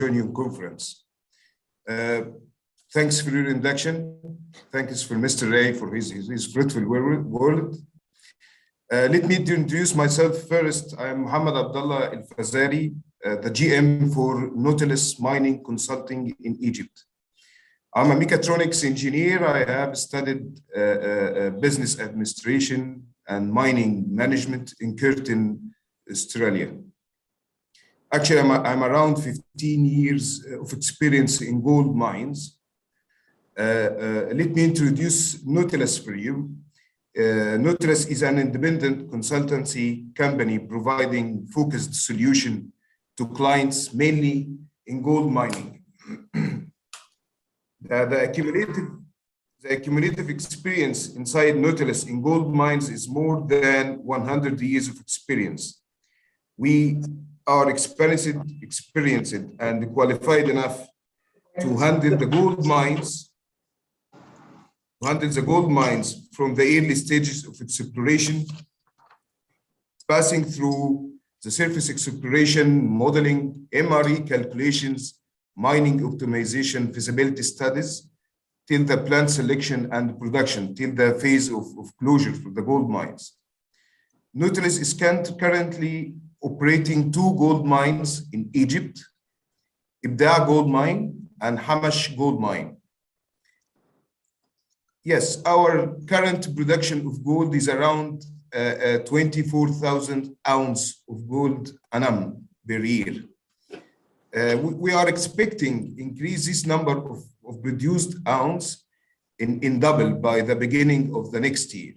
join your conference. Thanks for your induction. Thanks for Mr. Ray for his fruitful word. Let me introduce myself first. I'm Mohammed Abdullah El Fazari, the GM for Nautilus Mining Consulting in Egypt. I'm a mechatronics engineer. I have studied business administration and mining management in Curtin, Australia. Actually, I'm around 15 years of experience in gold mines. Let me introduce Nautilus for you. Nautilus is an independent consultancy company providing focused solution to clients mainly in gold mining. The accumulative experience inside Nautilus in gold mines is more than 100 years of experience. We are experienced and qualified enough to handle the gold mines from the early stages of exploration, passing through the surface exploration, modeling, MRE calculations, mining optimization, feasibility studies, till the plant selection and production, till the phase of closure for the gold mines. Nautilus is currently operating 2 gold mines in Egypt, Ibda Gold Mine and Hamash Gold Mine. Yes, our current production of gold is around 24,000 ounces of gold annum per year. We are expecting increase this number of produced ounce in double by the beginning of the next year.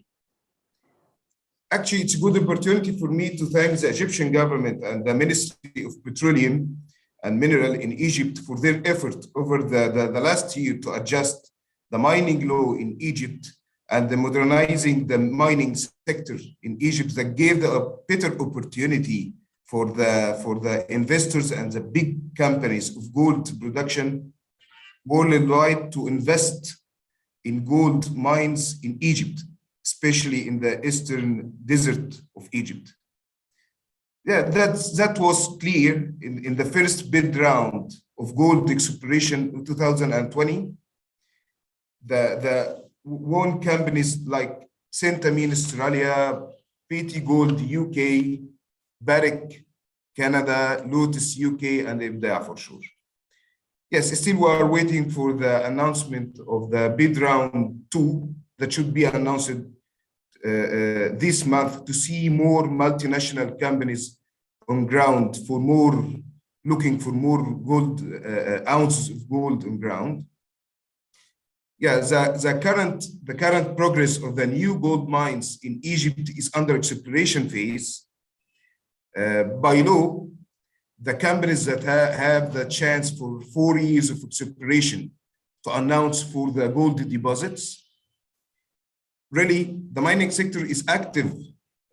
Actually, it's a good opportunity for me to thank the Egyptian government and the Ministry of Petroleum and Mineral in Egypt for their effort over the last year to adjust the mining law in Egypt and the modernizing the mining sector in Egypt that gave a better opportunity for the investors and the big companies of gold production worldwide to invest in gold mines in Egypt, especially in the eastern desert of Egypt. Yeah, that was clear in the first bid round of gold exploration in 2020. The one companies like Centamin Australia, PT Gold UK, Barrick Canada, Lotus UK, and Ibda for sure. Yes, still we are waiting for the announcement of the bid round 2 that should be announced this month to see more multinational companies on ground looking for more gold ounces of gold on ground. Yeah, the current progress of the new gold mines in Egypt is under exploration phase. By law, the companies that have the chance for 4 years of exploration to announce for the gold deposits. Really, the mining sector is active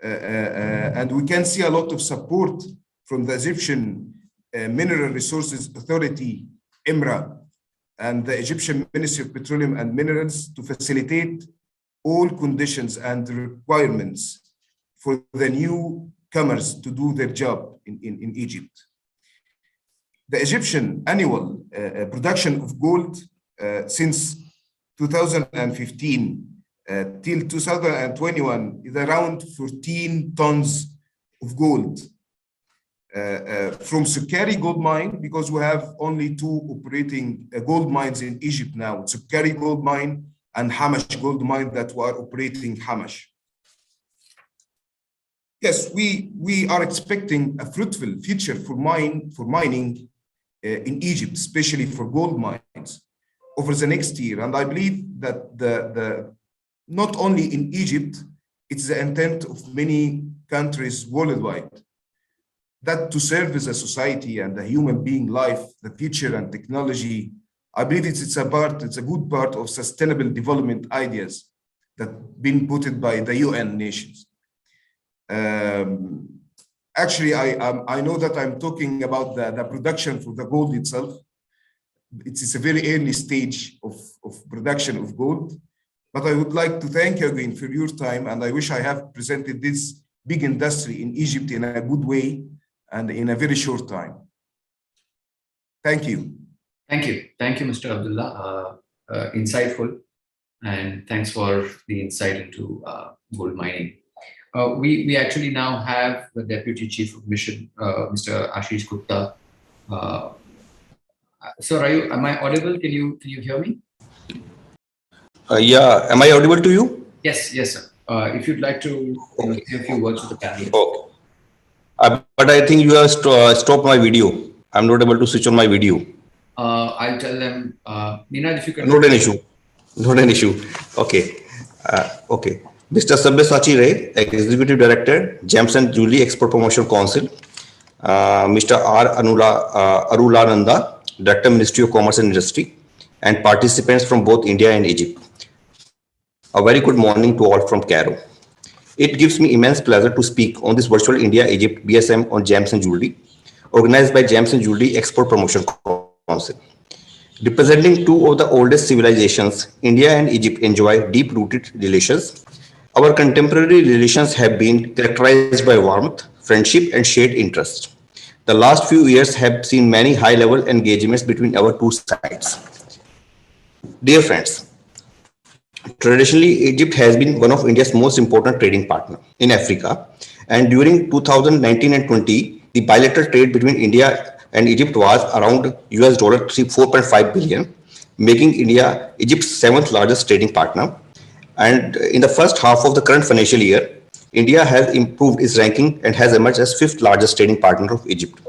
and we can see a lot of support from the Egyptian Mineral Resources Authority, EMRA, and the Egyptian Ministry of Petroleum and Minerals to facilitate all conditions and requirements for the newcomers to do their job in Egypt. The Egyptian annual production of gold since 2015 till 2021 is around 14 tons of gold. From Sukari gold mine, because we have only 2 operating gold mines in Egypt now, Sukari gold mine and Hamash gold mine that we are operating Hamash. Yes, we are expecting a fruitful future for mining in Egypt, especially for gold mines over the next year. And I believe that not only in Egypt, it's the intent of many countries worldwide that to serve as a society and the human being life, the future and technology, I believe it's a good part of sustainable development ideas that been put by the UN nations. Actually, I know that I'm talking about the production for the gold itself. It's a very early stage of production of gold, but I would like to thank you again for your time, and I wish I have presented this big industry in Egypt in a good way and in a very short time. Thank you. Thank you. Thank you, Mr. Abdullah. Insightful, and thanks for the insight into gold mining. We actually now have the Deputy Chief of Mission, Mr. Ashish Gupta. Sir, am I audible? Can you hear me? Yeah, am I audible to you? Yes, yes, sir. If you'd like to Okay. say a few words with the panel. Okay. But I think you have stopped my video. I'm not able to switch on my video. I'll tell them, Nina, if you can. Not an issue. Not an issue. Okay. Okay. Mr. Sabyasachi Ray, Executive Director, Gems and Jewelry Export Promotion Council. Mr. Arulananda, Director, Ministry of Commerce and Industry, and participants from both India and Egypt. A very good morning to all from Cairo. It gives me immense pleasure to speak on this virtual India-Egypt BSM on gems and jewelry, organized by Gems and Jewelry Export Promotion Council. Representing two of the oldest civilizations, India and Egypt enjoy deep-rooted relations. Our contemporary relations have been characterized by warmth, friendship, and shared interest. The last few years have seen many high-level engagements between our two sides. Dear friends, traditionally, Egypt has been one of India's most important trading partners in Africa. And during 2019 and 20, the bilateral trade between India and Egypt was around US dollar 4.5 billion, making India Egypt's seventh largest trading partner. And in the first half of the current financial year, India has improved its ranking and has emerged as fifth largest trading partner of Egypt.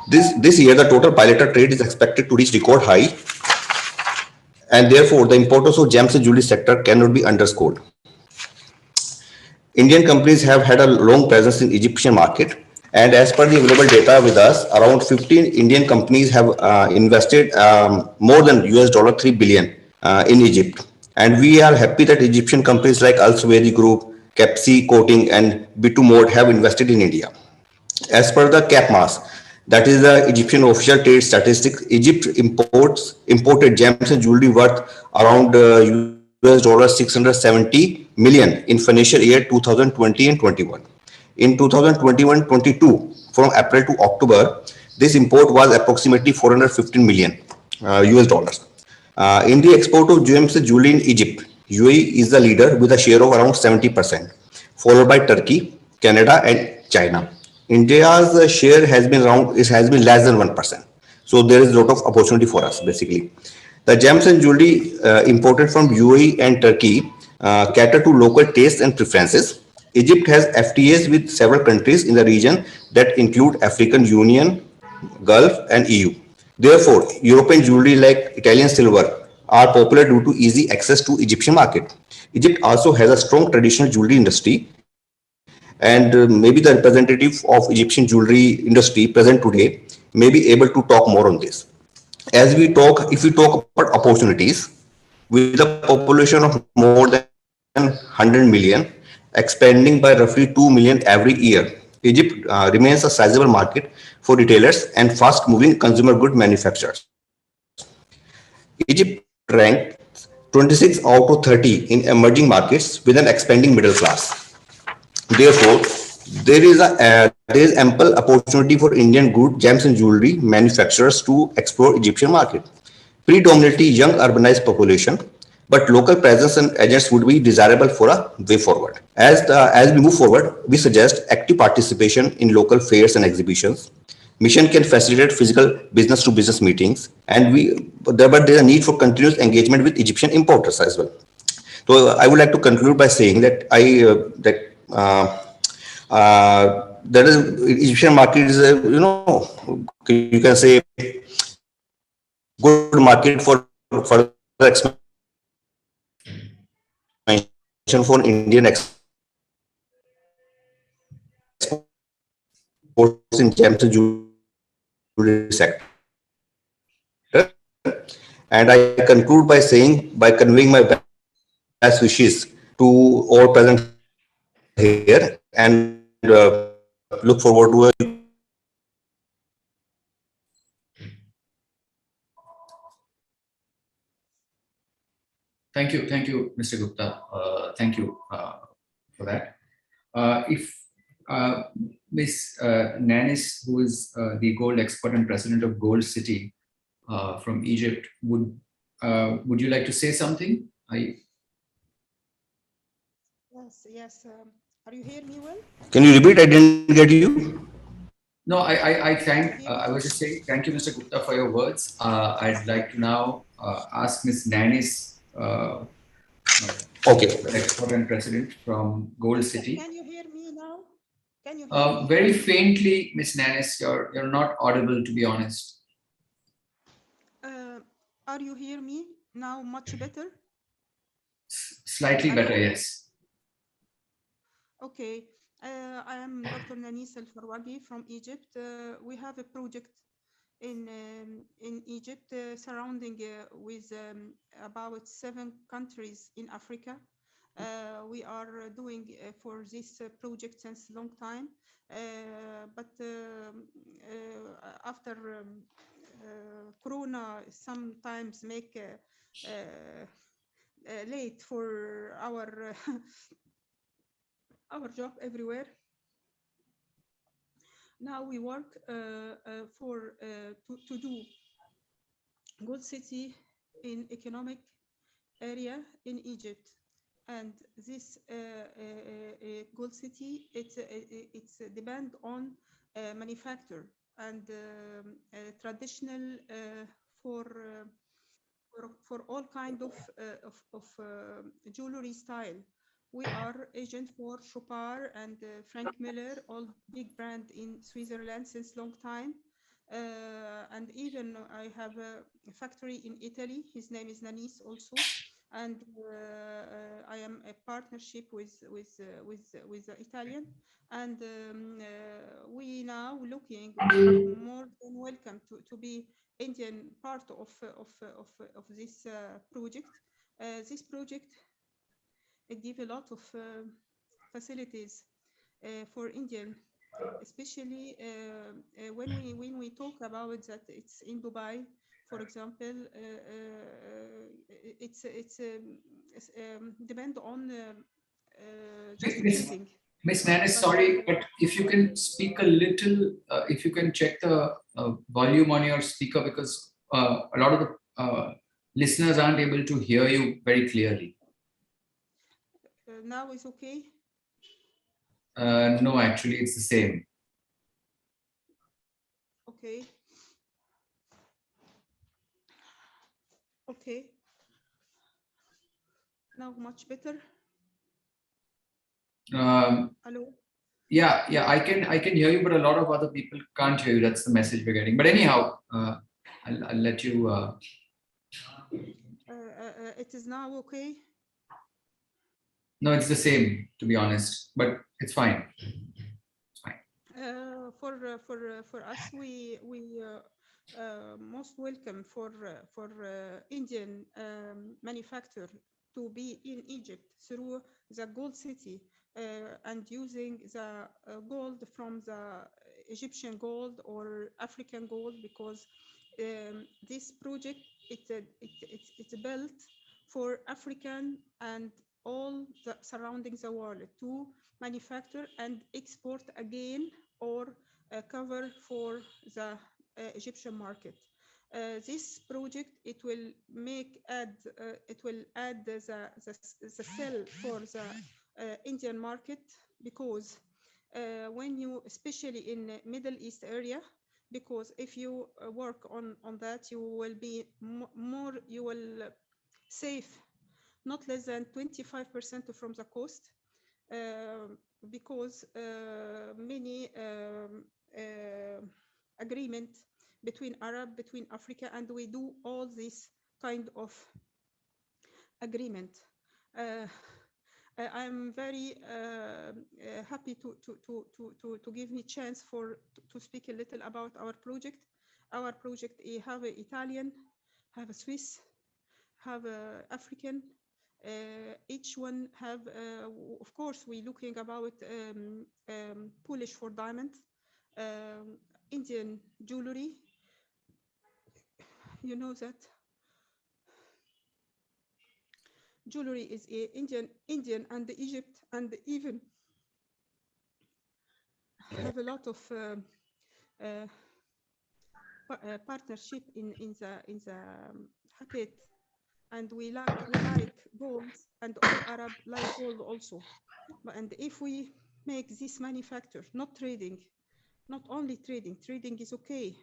This year, the total bilateral trade is expected to reach record high, and therefore the importance of gems and jewelry sector cannot be underscored. Indian companies have had a long presence in Egyptian market, and as per the available data with us, around 15 Indian companies have invested more than US dollar 3 billion in Egypt. And we are happy that Egyptian companies like Al Suwaidi Group, Capsi Coating, and Bitumod have invested in India. As per the CAPMAS, that is the Egyptian official trade statistics, Egypt imported gems and jewelry worth around US dollar 670 million in financial year 2020 and 21. In 2021-22, from April to October, this import was approximately 415 million US dollars. In the export of gems and jewelry in Egypt, UAE is the leader with a share of around 70%, followed by Turkey, Canada, and China. India's share has been less than 1%. So there is a lot of opportunity for us basically. The gems and jewelry imported from UAE and Turkey cater to local tastes and preferences. Egypt has FTAs with several countries in the region that include African Union, Gulf, and EU. Therefore, European jewelry like Italian silver are popular due to easy access to Egyptian market. Egypt also has a strong traditional jewelry industry, and maybe the representative of Egyptian jewelry industry present today may be able to talk more on this. If we talk about opportunities, with a population of more than 100 million, expanding by roughly 2 million every year, Egypt remains a sizable market for retailers and fast-moving consumer good manufacturers. Egypt ranks 26 out of 30 in emerging markets with an expanding middle class. Therefore, there is ample opportunity for Indian good gems and jewelry manufacturers to explore Egyptian market. Predominantly young urbanized population, but local presence and agents would be desirable for a way forward. As we move forward, we suggest active participation in local fairs and exhibitions. Mission can facilitate physical business-to-business meetings, and but there is a need for continuous engagement with Egyptian importers as well. So I would like to conclude by saying that that is Egyptian market is you can say good market for further expansion for Indian exports in gems and jewelry sector. And I conclude by saying by conveying my best wishes to all present here, and look forward to a Thank you, Mr. Gupta. Thank you for that. If Ms. Nanis, who is the gold expert and president of Gold City, from Egypt. Would you like to say something? Yes. Are you hearing me well? Can you repeat? I didn't get you. No, I was just saying thank you, Mr. Gupta, for your words. I'd like to now ask Ms. Nanis, Okay. export and president from Gold City. Can you hear me now? Can you hear me? Very faintly, Ms. Nanis, you're not audible, to be honest. Are you hear me now much better? Slightly better, yes. Okay. I am Dr. Nanis El Farwagi from Egypt. We have a project in Egypt surrounding with about 7 countries in Africa. We are doing for this project since long time, but after Corona sometimes make late for our our job everywhere. Now we work to do Gold City in economic area in Egypt, and this Gold City it's depend on manufacture and traditional for all kind of jewelry style. We are agent for Chopard and Frank Miller, all big brand in Switzerland since long time. And even I have a factory in Italy. His name is Nanis also, and I am a partnership with the Italian. And we now looking more than welcome to be Indian part of this project. This project it give a lot of facilities for Indian, especially when we talk about that it's in Dubai, for example. It's depend on just choosing. Miss Nanis, sorry, but if you can speak a little, if you can check the volume on your speaker, because a lot of the listeners aren't able to hear you very clearly. Now it's okay? No, actually, it's the same. Okay. Okay. Now much better. Hello. Yeah, I can hear you, but a lot of other people can't hear you. That's the message we're getting. But anyhow, I'll let you. It is now okay. No, it's the same, to be honest, but it's fine. It's fine. For us, we most welcome for Indian manufacturer to be in Egypt through the Gold City and using the gold from the Egyptian gold or African gold, because this project it's built for African and all the surrounding the world to manufacture and export again or cover for the Egyptian market. This project it will add the sell for the Indian market, because when you especially in Middle East area, because if you work on that, you will be more, you will save not less than 25% from the cost, because many agreement between Arab, between Africa, and we do all this kind of agreement. I'm very happy to give me chance to speak a little about our project. Our project have a Italian, have a Swiss, have a African. Each one have, of course, we looking about Polish for diamond, Indian jewelry. You know that jewelry is Indian and Egypt, and even have a lot of partnership in the Habit, and we like gold, and all Arab like gold also. And if we make this manufacture, not trading, not only trading is okay,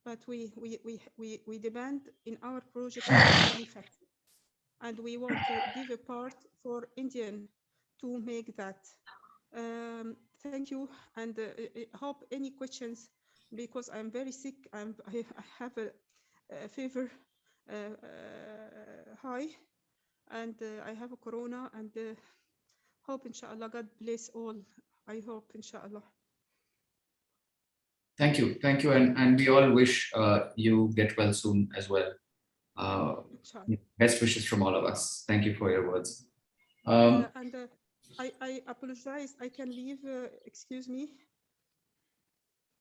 but we demand in our project manufacture, and we want to give a part for Indian to make that. Thank you, and hope any questions, because I'm very sick. I have a fever high, and I have a corona, and hope inshallah God bless all. I hope inshallah. Thank you, and we all wish you get well soon as well. Best wishes from all of us. Thank you for your words. And I apologize. I can leave. Excuse me.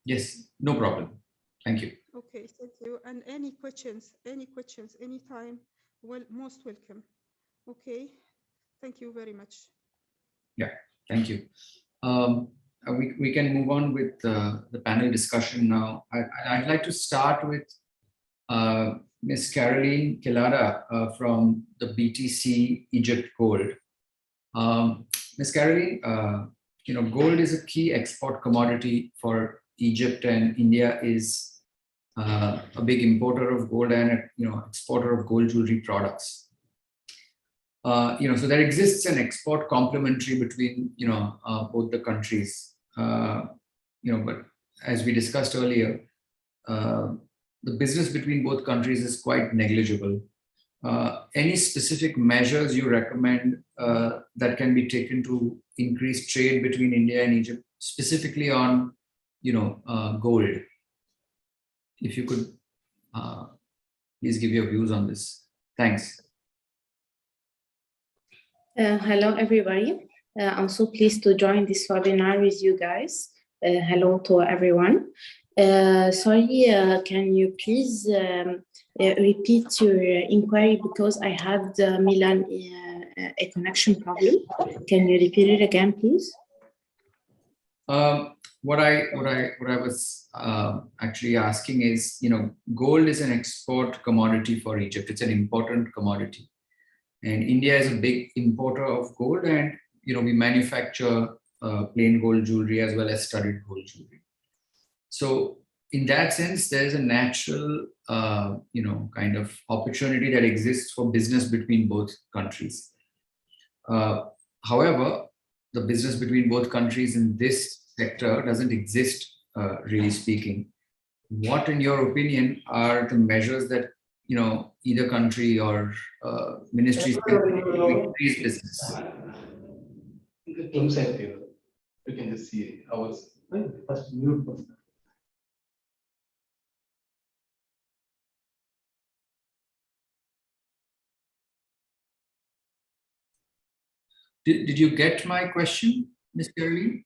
Yes, no problem. Thank you. Okay, thank you. And any questions, anytime, well, most welcome. Okay, thank you very much. Yeah, thank you. We can move on with the panel discussion now. I'd like to start with Ms. Caroline Kilara from the BTC Egypt Gold. Ms. Caroline, gold is a key export commodity for Egypt, and India is a big importer of gold and exporter of gold jewelry products. So there exists an export complementary between both the countries. But as we discussed earlier, the business between both countries is quite negligible. Any specific measures you recommend that can be taken to increase trade between India and Egypt, specifically on gold? If you could please give your views on this. Thanks. Hello, everybody. I'm so pleased to join this webinar with you guys. Hello to everyone. Sorry, can you please repeat your inquiry, because I had Milan a connection problem. Can you repeat it again, please? What I was actually asking is, gold is an export commodity for Egypt. It's an important commodity, and India is a big importer of gold, and we manufacture plain gold jewelry as well as studded gold jewelry. So in that sense, there is a natural kind of opportunity that exists for business between both countries. However, the business between both countries in this sector doesn't exist, really speaking. What, in your opinion, are the measures that either country or ministries can take to increase business? You can just see ours. First mute person. Did you get my question, Ms. Caroline?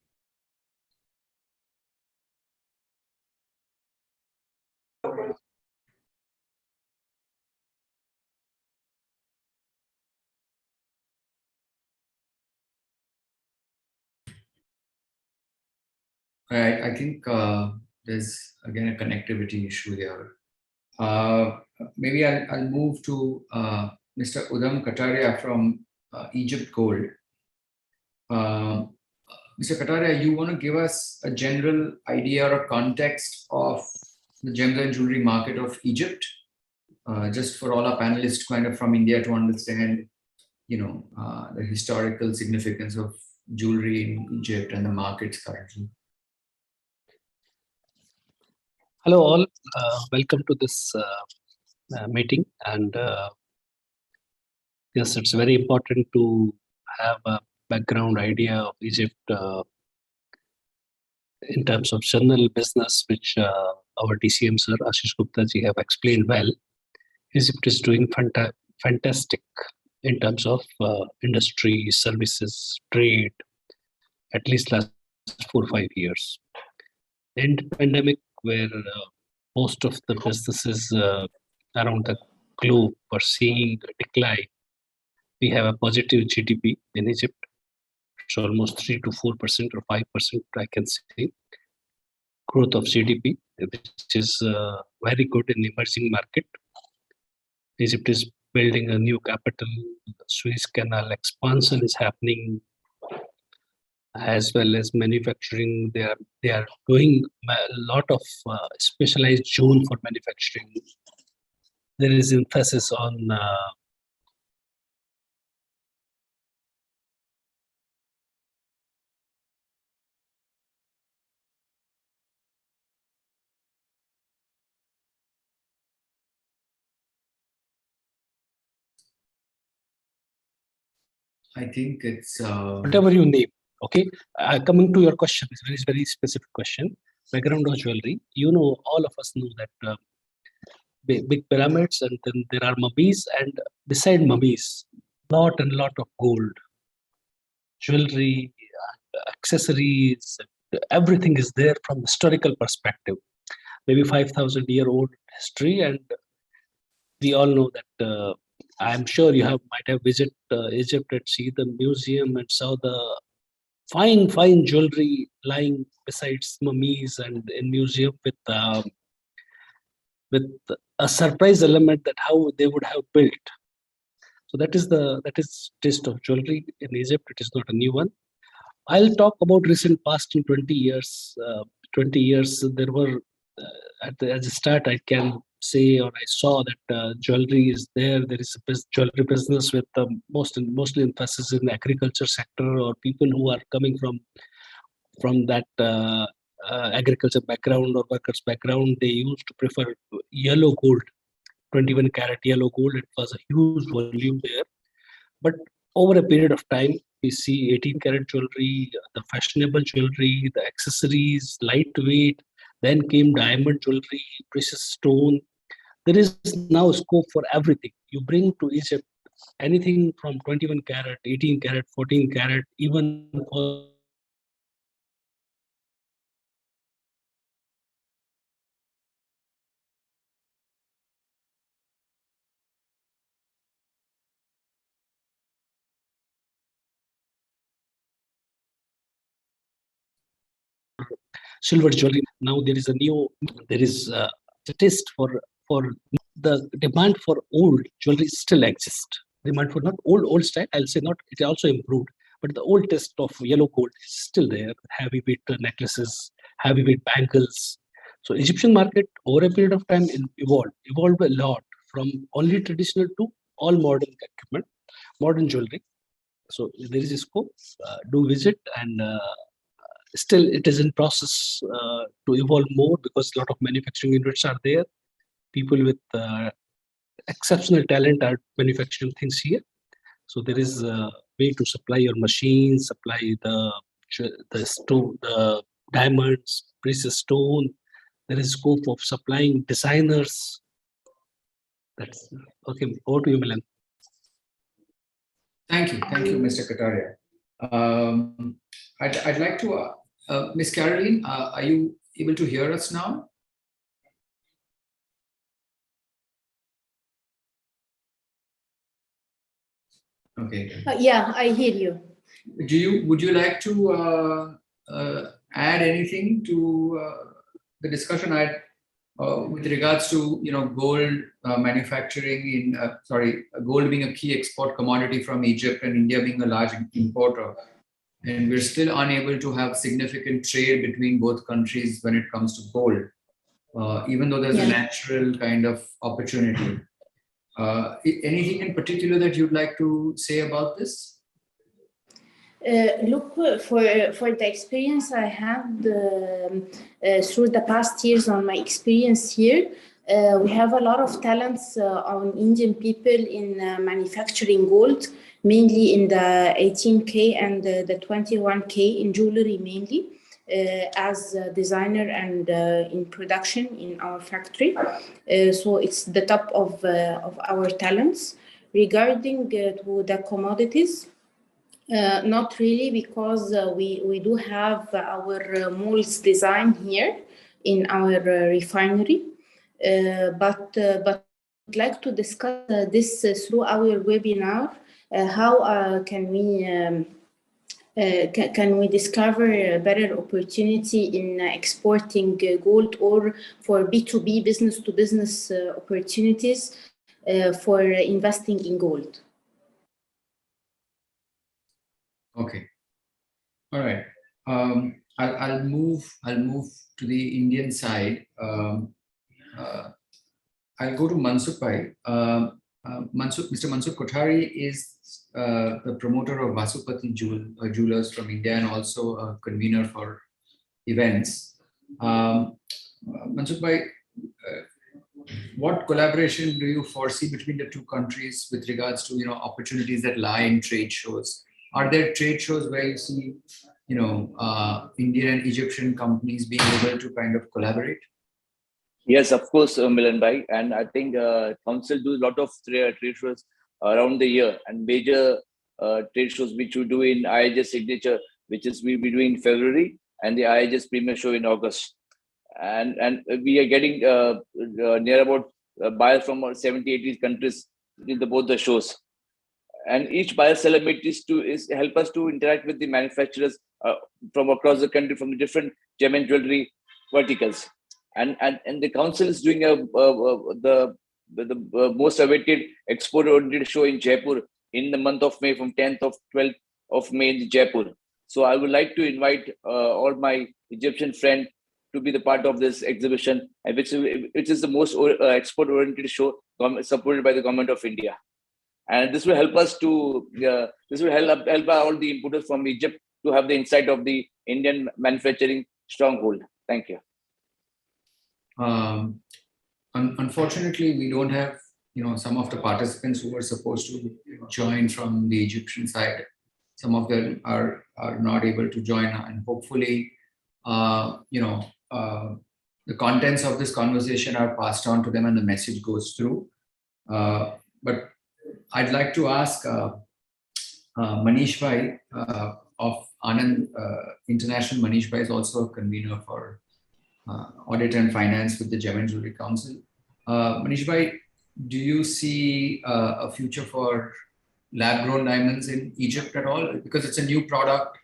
I think there's again a connectivity issue here. Maybe I'll move to Mr. Udam Kataria from Egypt Gold. Mr. Kataria, you want to give us a general idea or a context of the gems and jewelry market of Egypt, just for all our panelists kind of from India to understand, the historical significance of jewelry in Egypt and the markets currently. Hello all, welcome to this meeting, and yes, it's very important to have a background idea of Egypt in terms of general business, which our DCM sir Ashish Gupta ji have explained well. Egypt is doing fantastic in terms of industry, services, trade, at least last 4 or 5 years. In the pandemic, where most of the businesses around the globe were seeing a decline, we have a positive GDP in Egypt. It's almost 3 to 4% or 5%, I can say. growth of GDP, which is very good in emerging market. Egypt is building a new capital. Suez Canal expansion is happening, as well as manufacturing. They are doing a lot of specialized zone for manufacturing. There is emphasis on I think it's whatever you name. Okay, coming to your question, it's a very specific question. Background of jewelry. You know, all of us know that big pyramids, and then there are mummies, and beside mummies, lot and lot of gold, jewelry, accessories, everything is there from historical perspective. Maybe 5,000-year-old history, and we all know that. I'm sure you might have visited Egypt and see the museum and saw the fine jewelry lying besides mummies and in museum with a surprise element that how they would have built. So that is taste of jewelry in Egypt. It is not a new one. I'll talk about recent past in 20 years. 20 years there were at the start I can say, or I saw that jewelry is there. There is a jewelry business with mostly emphasis in the agriculture sector, or people who are coming from that agriculture background or workers background. They used to prefer yellow gold, 21 karat yellow gold. It was a huge volume there. But over a period of time, we see 18 karat jewelry, the fashionable jewelry, the accessories, lightweight. Then came diamond jewelry, precious stone. There is now scope for everything. You bring to Egypt anything from 21 karat, 18 karat, 14 karat, even for silver jewelry. Now there is a taste for the demand for old jewelry still exists. Demand for not old style, I'll say not, it also improved, but the old taste of yellow gold is still there. Heavyweight necklaces, heavyweight bangles. So Egyptian market over a period of time evolved a lot from only traditional to all modern equipment, modern jewelry. So there is a scope. Do visit, and still it is in process to evolve more, because a lot of manufacturing units are there. People with exceptional talent are manufacturing things here. So there is a way to supply your machines, supply the diamonds, precious stone. There is scope of supplying designers. That's okay. Over to you, Milan. Thank you, Mr. Kataria. I'd like to, Ms. Caroline, are you able to hear us now? Okay. Yeah, I hear you. Would you like to add anything to the discussion with regards to gold manufacturing in gold being a key export commodity from Egypt and India being a large importer, and we're still unable to have significant trade between both countries when it comes to gold, even though there's a natural kind of opportunity. Anything in particular that you'd like to say about this? Look, for the experience I had through the past years, on my experience here, we have a lot of talents on Indian people in manufacturing gold, mainly in the 18K and the 21K in jewelry mainly, as a designer and in production in our factory. So it's the top of our talents. Regarding to the commodities, not really, because we do have our molds design here in our refinery, but I'd like to discuss this through our webinar. How can we Can we discover a better opportunity in exporting gold, or for B2B, business to business opportunities for investing in gold? Okay. All right. I'll move to the Indian side. I'll go to Mansukh Bhai. Mr. Mansukh Kothari is the promoter of Vasupati Jewelers from India and also a convener for events. Mansukh Bhai, what collaboration do you foresee between the two countries with regards to opportunities that lie in trade shows? Are there trade shows where you see Indian and Egyptian companies being able to kind of collaborate? Yes, of course, Milan Bhai. And I think Council do a lot of trade shows around the year, and major trade shows which we do in IHS Signature, which is we'll be doing in February, and the IHS Premier Show in August. And we are getting near about buyers from 70, 80 countries in both the shows. And each buyer seller meet is help us to interact with the manufacturers from across the country, from the different gem and jewelry verticals. And the council is doing the most awaited export-oriented show in Jaipur in the month of May, from 10th of 12th of May in Jaipur. So I would like to invite all my Egyptian friends to be the part of this exhibition, which is the most export-oriented show supported by the government of India. And this will help us to this will help all the importers from Egypt to have the insight of the Indian manufacturing stronghold. Thank you. Unfortunately, we don't have some of the participants who were supposed to join from the Egyptian side. Some of them are not able to join, and hopefully the contents of this conversation are passed on to them and the message goes through. But I'd like to ask Manish Bhai of Anand International. Manish Bhai is also a convener for Audit and Finance with the Gem and Jewelry Council. Manish Bhai, do you see a future for lab-grown diamonds in Egypt at all? Because it's a new product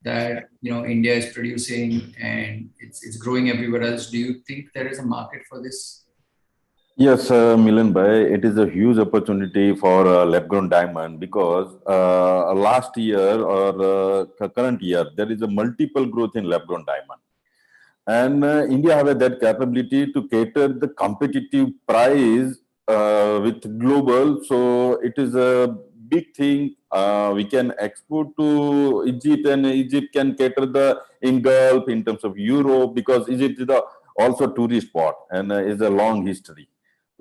that India is producing and it's growing everywhere else. Do you think there is a market for this? Yes, Milan Bhai, it is a huge opportunity for lab-grown diamond, because last year or current year, there is a multiple growth in lab-grown diamond. And India have that capability to cater the competitive price with global. So it is a big thing. We can export to Egypt, and Egypt can cater in Gulf, in terms of Europe, because Egypt is also a tourist spot and is a long history.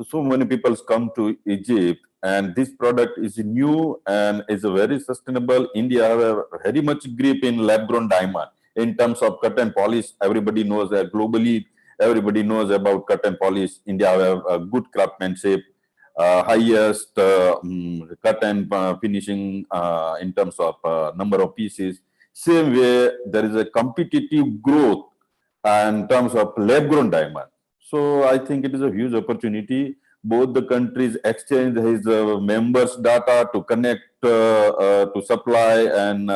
So many people come to Egypt, and this product is new and is a very sustainable. India have a very much grip in lab-grown diamond. In terms of cut and polish, everybody knows that globally, everybody knows about cut and polish. India have a good craftsmanship, highest cut and finishing in terms of number of pieces. Same way, there is a competitive growth in terms of lab-grown diamond. So I think it is a huge opportunity. Both the countries exchange his members' data to connect to supply and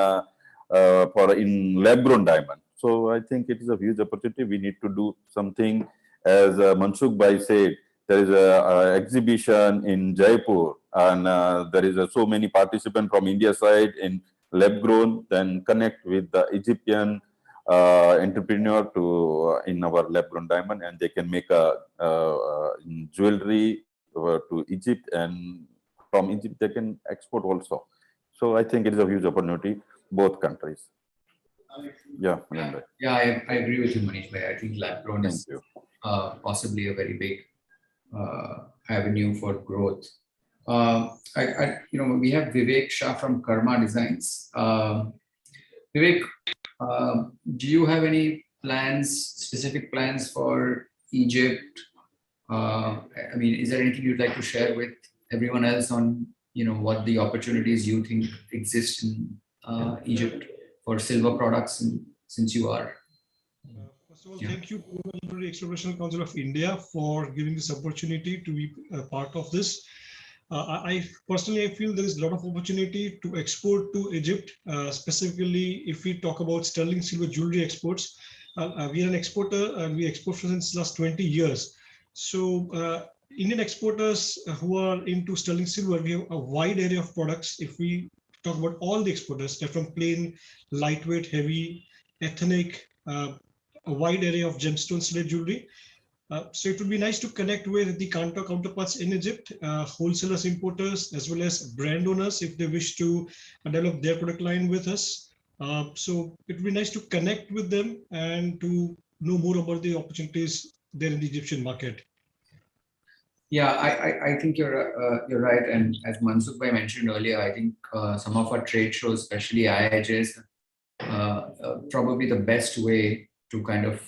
for in lab-grown diamond. So I think it is a huge opportunity. We need to do something. As Mansukh Bhai said, there is a exhibition in Jaipur, and there is so many participants from India side in lab-grown. Then connect with the Egyptian entrepreneur to in our lab-grown diamond, and they can make a jewelry to Egypt, and from Egypt they can export also. So I think it is a huge opportunity, both countries. Yeah, I agree with you, Manish Bhai. I think lab-grown is possibly a very big avenue for growth. We have Vivek Shah from Karma Designs. Vivek, do you have any specific plans for Egypt? I mean, is there anything you'd like to share with everyone else on, what the opportunities you think exist in Egypt for silver products, since you are? First of all, thank you to the Exploration Council of India for giving this opportunity to be a part of this. I personally, I feel there is a lot of opportunity to export to Egypt, specifically if we talk about sterling silver jewelry exports. We are an exporter and we export since last 20 years. So Indian exporters who are into sterling silver, we have a wide area of products. If we talk about all the exporters, they're from plain, lightweight, heavy, ethnic, a wide area of gemstone studded jewelry. So it would be nice to connect with the counterparts in Egypt, wholesalers, importers, as well as brand owners if they wish to develop their product line with us. So it would be nice to connect with them and to know more about the opportunities there in the Egyptian market. Yeah, I think you're right. And as Mansukh Bhai mentioned earlier, I think some of our trade shows, especially IIJs, probably the best way to kind of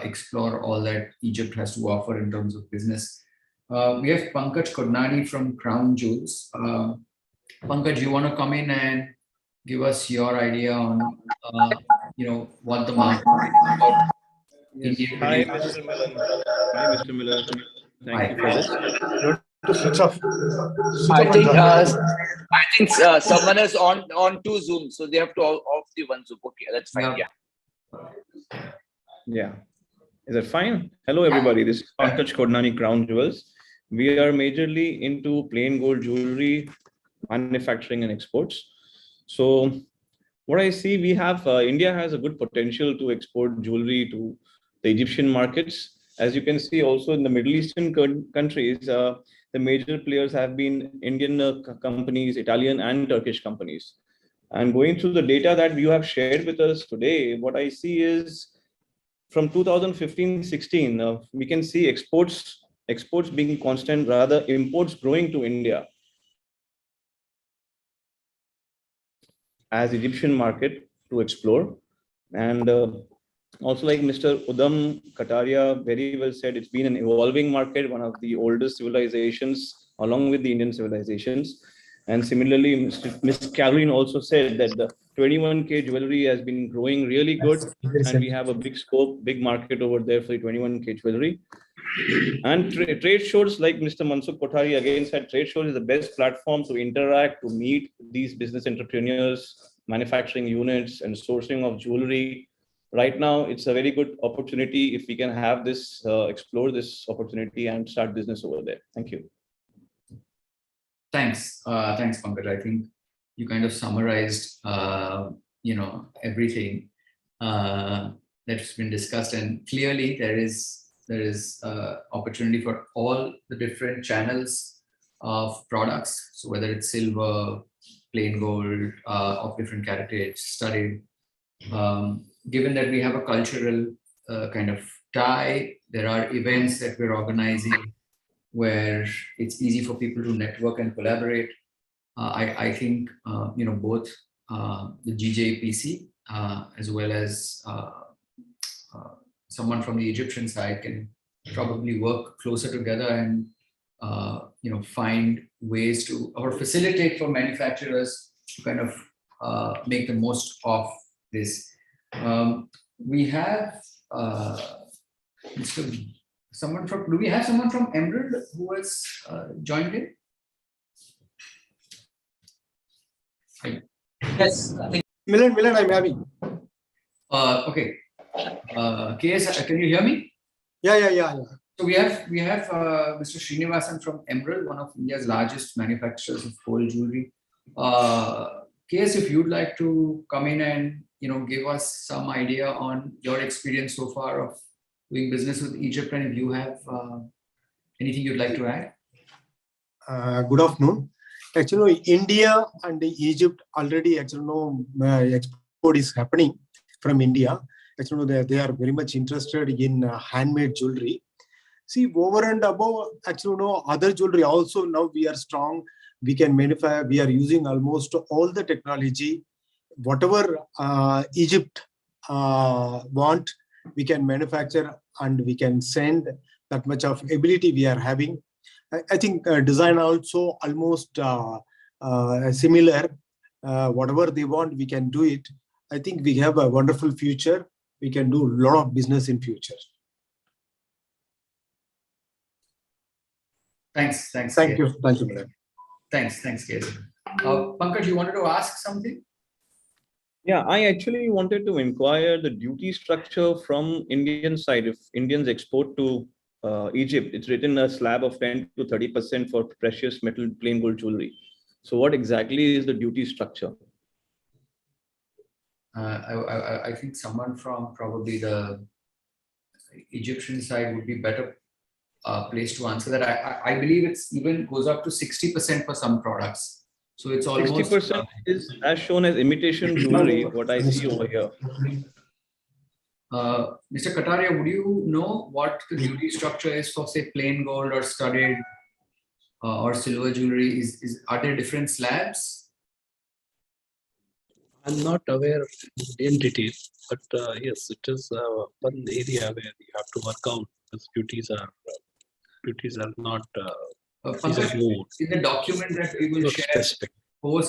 explore all that Egypt has to offer in terms of business. We have Pankaj Kodnani from Crown Jewels. Pankaj, you want to come in and give us your idea on, what the market is for Indian Hi, producers? Mr. Milan. Hi, Mr. Miller. Thank Hi. you for this. Switch off. I think someone is on two Zoom, so they have to off the one Zoom. Okay, that's fine. Yeah. Yeah. Is that fine? Hello, everybody. This is Pankaj Kodnani, Crown Jewels. We are majorly into plain gold jewelry, manufacturing and exports. So what I see, we have, India has a good potential to export jewelry to the Egyptian markets. As you can see also in the Middle Eastern countries, the major players have been Indian companies, Italian and Turkish companies. And going through the data that you have shared with us today, what I see is from 2015-16, we can see exports being constant, rather imports growing to India as Egyptian market to explore. And also, like Mr. Udam Kataria very well said, it's been an evolving market, one of the oldest civilizations along with the Indian civilizations. And similarly, Ms. Caroline also said that the 21K jewelry has been growing really good, and we have a big scope, big market over there for the 21K jewelry. And trade shows, like Mr. Mansukh Kothari again said, trade shows is the best platform to interact, to meet these business entrepreneurs, manufacturing units, and sourcing of jewelry. Right now, it's a very good opportunity if we can have this, explore this opportunity and start business over there. Thank you. Thanks. Thanks, Pankaj. I think you kind of summarized, everything that's been discussed, and clearly there is opportunity for all the different channels of products. So whether it's silver, plain gold, of different caratage, studded. Given that we have a cultural kind of tie, there are events that we're organizing where it's easy for people to network and collaborate. I think both the GJPC as well as someone from the Egyptian side can probably work closer together and find ways to, or facilitate for manufacturers to kind of make the most of this. We have do we have someone from Emerald who has joined in? Yes, I think. Milan, I'm having. Okay. KS, can you hear me? Yeah. So we have Mr. Srinivasan from Emerald, one of India's largest manufacturers of gold jewelry. KS, if you'd like to come in and give us some idea on your experience so far of doing business with Egypt, and if you have anything you'd like to add. Good afternoon. Actually, India and Egypt already export is happening from India. Actually, they are very much interested in handmade jewelry. See, over and above, other jewelry also now we are strong. We can manufacture. We are using almost all the technology. Whatever Egypt want, we can manufacture and we can send. That much of ability we are having. I think design also almost similar. Whatever they want, we can do it. I think we have a wonderful future. We can do a lot of business in future. Thanks. Thank you, madam. Thanks, Ketan. Pankaj, you wanted to ask something? Yeah, I actually wanted to inquire the duty structure from Indian side. If Indians export to Egypt, it's written a slab of 10 to 30% for precious metal plain gold jewelry. So what exactly is the duty structure? I think someone from probably the Egyptian side would be better placed to answer that. I believe it's even goes up to 60% for some products. So it's almost 60% is as shown as imitation jewelry, what I see over here. Mr. Kataria, would you know what the duty structure is for, say, plain gold or studded or silver jewelry? Are there different slabs? I'm not aware in detail, but yes, it is one area where you have to work out because duties are not in the document that we will share specific.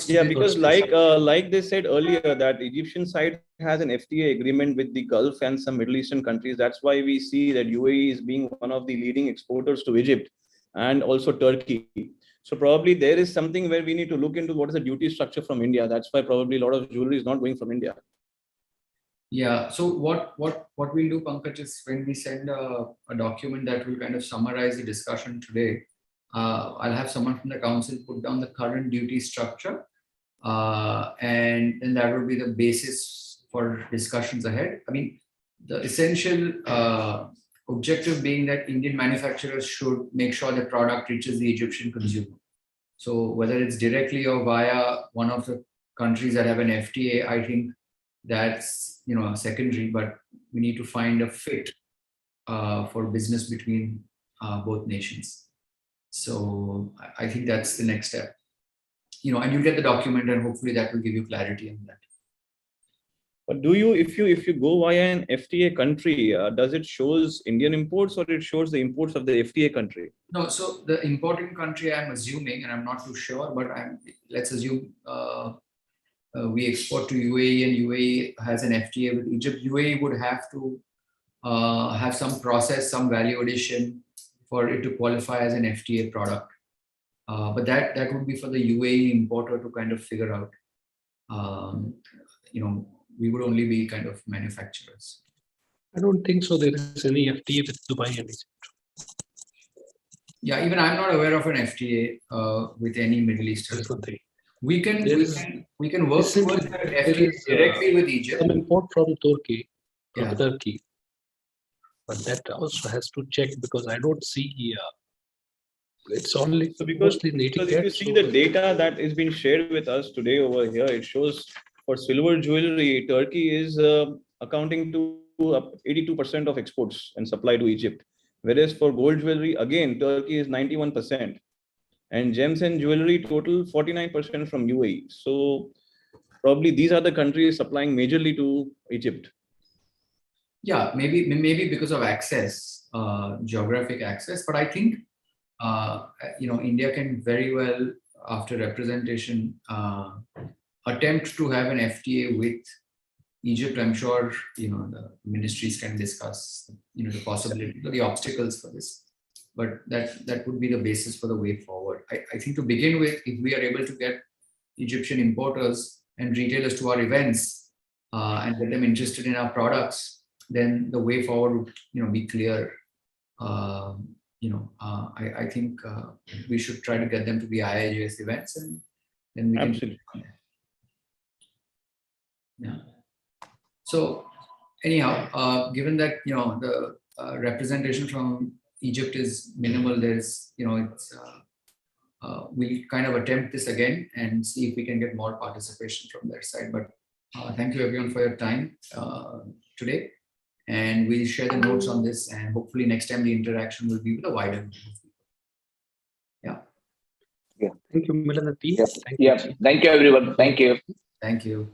Yeah, because like they said earlier, that Egyptian side has an FTA agreement with the Gulf and some Middle Eastern countries. That's why we see that UAE is being one of the leading exporters to Egypt and also Turkey. So probably there is something where we need to look into what is the duty structure from India. That's why probably a lot of jewelry is not going from India. Yeah. So what we'll do, Pankaj, is when we send a document that will kind of summarize the discussion today, I'll have someone from the council put down the current duty structure, and that will be the basis for discussions ahead. I mean, the essential objective being that Indian manufacturers should make sure the product reaches the Egyptian consumer. So whether it's directly or via one of the countries that have an FTA, I think that's secondary, but we need to find a fit for business between both nations. So I think that's the next step. And you get the document, and hopefully that will give you clarity on that. But do you, if you go via an FTA country, does it shows Indian imports or it shows the imports of the FTA country? No, so the importing country, I'm assuming, and I'm not too sure, but let's assume we export to UAE and UAE has an FTA with Egypt. UAE would have to have some process, some value addition for it to qualify as an FTA product. But that would be for the UAE importer to kind of figure out. We would only be kind of manufacturers. I don't think so. There is any FTA with Dubai and Egypt. Yeah, even I'm not aware of an FTA with any Middle Eastern. We can work towards an FTA directly with Egypt. Some import from Turkey, but that also has to check because I don't see. It's only because if you see the data that is being shared with us today over here, it shows for silver jewelry, Turkey is accounting to 82% of exports and supply to Egypt. Whereas for gold jewelry, again, Turkey is 91%. And gems and jewelry total 49% from UAE. So probably these are the countries supplying majorly to Egypt. Yeah, maybe because of access, geographic access. But I think India can very well, after representation, attempt to have an FTA with Egypt. I'm sure the ministries can discuss the possibility, the obstacles for this. But that would be the basis for the way forward. I think to begin with, if we are able to get Egyptian importers and retailers to our events and get them interested in our products, then the way forward would be clear. I think we should try to get them to the IIJS events, and then we can. Absolutely. Yeah. So anyhow, given that the representation from Egypt is minimal, there's we'll kind of attempt this again and see if we can get more participation from their side. But thank you everyone for your time today, and we'll share the notes on this, and hopefully next time the interaction will be with a wider group of people. Thank you, Milan and team. Thank you everyone. Thank you. Thank you.